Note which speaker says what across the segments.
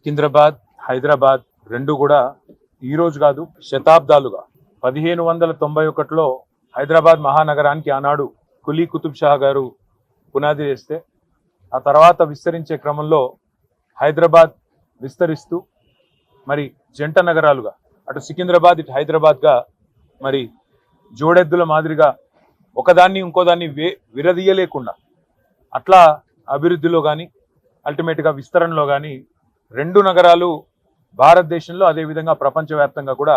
Speaker 1: సికింద్రాబాద్, హైదరాబాద్ రెండు కూడా ఈ రోజు కాదు శతాబ్దాలుగా 1591లో హైదరాబాద్ మహానగరానికి ఆనాడు కులీ కుతుబ్ షా గారు పునాది వేస్తే ఆ తర్వాత విస్తరించే క్రమంలో హైదరాబాద్ విస్తరిస్తూ మరి జంట నగరాలుగా అటు సికింద్రాబాద్ ఇటు హైదరాబాద్గా మరి జోడెద్దుల మాదిరిగా ఒకదాన్ని ఇంకోదాన్ని విరదీయలేకుండా అట్లా అభివృద్ధిలో కానీ అల్టిమేట్గా విస్తరణలో కానీ రెండు నగరాలు భారతదేశంలో అదేవిధంగా ప్రపంచవ్యాప్తంగా కూడా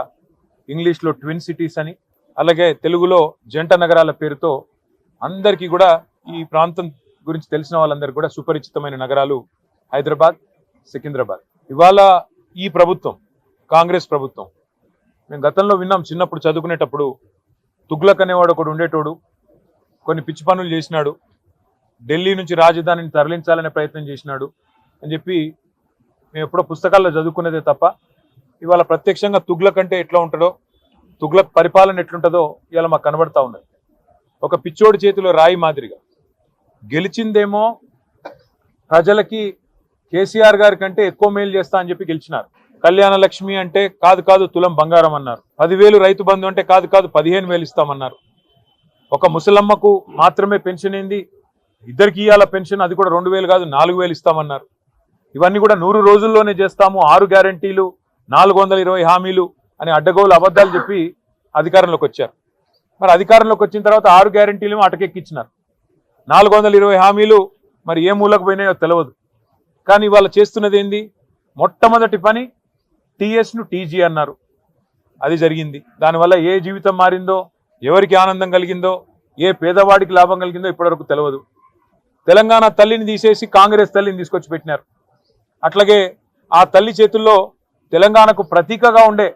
Speaker 1: ఇంగ్లీష్లో ట్విన్ సిటీస్ అని అలాగే తెలుగులో జంట నగరాల పేరుతో అందరికీ కూడా ఈ ప్రాంతం గురించి తెలిసిన వాళ్ళందరికీ కూడా సుపరిచితమైన నగరాలు హైదరాబాద్, సికింద్రాబాద్. ఇవాళ ఈ ప్రభుత్వం కాంగ్రెస్ ప్రభుత్వం మేము గతంలో విన్నాం, చిన్నప్పుడు చదువుకునేటప్పుడు తుగ్లక్ అనేవాడు ఒకడు ఉండేటోడు, కొన్ని పిచ్చి పనులు చేసినాడు, ఢిల్లీ నుంచి రాజధానిని తరలించాలనే ప్రయత్నం చేసినాడు అని చెప్పి మేము ఎప్పుడో పుస్తకాల్లో చదువుకునేదే తప్ప ఇవాళ ప్రత్యక్షంగా తుగ్లక్ అంటే ఎట్లా ఉంటుందో, తుగ్లక్ పరిపాలన ఎట్లుంటుందో ఇవాళ మాకు కనబడతా ఉన్నది. ఒక పిచ్చోడి చేతిలో రాయి మాదిరిగా గెలిచిందేమో ప్రజలకి కేసీఆర్ గారి కంటే ఎక్కువ మేలు చేస్తా అని చెప్పి గెలిచినారు. కళ్యాణ లక్ష్మి అంటే కాదు కాదు తులం బంగారం అన్నారు. 10,000 రైతు బంధు అంటే కాదు కాదు 15,000 ఇస్తామన్నారు. ఒక ముసలమ్మకు మాత్రమే పెన్షన్ ఏంది, ఇద్దరికి ఇవ్వాల పెన్షన్, అది కూడా 2,000 కాదు 4,000 ఇస్తామన్నారు. ఇవన్నీ కూడా 100 రోజుల్లోనే చేస్తాము, 6 గ్యారంటీలు, 420 హామీలు అని అడ్డగోలు అబద్ధాలు చెప్పి అధికారంలోకి వచ్చారు. మరి అధికారంలోకి వచ్చిన తర్వాత 6 గ్యారంటీలు అటకెక్కించినారు. 420 హామీలు మరి ఏ మూలకు పోయినాయో తెలియదు. కానీ వాళ్ళు చేస్తున్నది ఏంది, మొట్టమొదటి పని టీఎస్ను టీజీ అన్నారు, అది జరిగింది. దానివల్ల ఏ జీవితం మారిందో, ఎవరికి ఆనందం కలిగిందో, ఏ పేదవాడికి లాభం కలిగిందో ఇప్పటివరకు తెలియదు. తెలంగాణ తల్లిని తీసేసి కాంగ్రెస్ తల్లిని తీసుకొచ్చి పెట్టినారు. అట్లాగే ఆ తల్లి చేతుల్లో తెలంగాణకు ప్రతీకగా ఉండే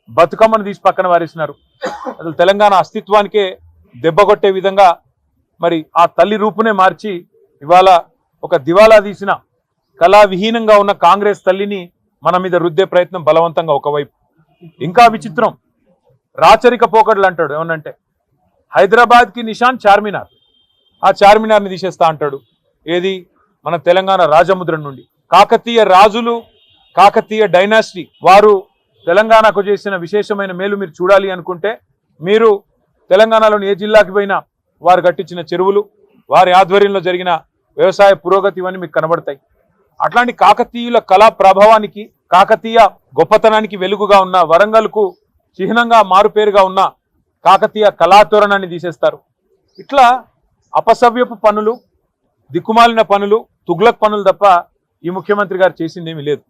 Speaker 1: బతుకమ్మను తీసి పక్కన వారేసినారు. అసలు తెలంగాణ అస్తిత్వానికే దెబ్బ కొట్టే విధంగా మరి ఆ తల్లి రూపునే మార్చి ఇవాళ ఒక దివాలా తీసిన కళావిహీనంగా ఉన్న కాంగ్రెస్ తల్లిని మన మీద రుద్దే ప్రయత్నం బలవంతంగా ఒకవైపు. ఇంకా విచిత్రం, రాచరిక పోకడలు అంటాడు. ఏమనంటే హైదరాబాద్కి నిషాన్ చార్మినార్, ఆ చార్మినార్ని తీసేస్తా అంటాడు. ఏది, మన తెలంగాణ రాజముద్ర నుండి. కాకతీయ రాజులు, కాకతీయ డైనాసిటీ వారు తెలంగాణకు చేసిన విశేషమైన మేలు మీరు చూడాలి అనుకుంటే మీరు తెలంగాణలోని ఏ జిల్లాకి పోయినా వారు కట్టించిన చెరువులు, వారి ఆధ్వర్యంలో జరిగిన వ్యవసాయ పురోగతి ఇవన్నీ మీకు కనబడతాయి. అట్లాంటి కాకతీయుల కళా ప్రభావానికి, కాకతీయ గొప్పతనానికి వెలుగుగా ఉన్న వరంగల్కు చిహ్నంగా మారుపేరుగా ఉన్న కాకతీయ కళాతోరణాన్ని తీసేస్తారు. ఇట్లా అపసవ్యపు పనులు, దిక్కుమాలిన పనులు, తుగ్లక్ పనులు తప్ప ఈ ముఖ్యమంత్రి గారు చేసిందేమీ లేదు.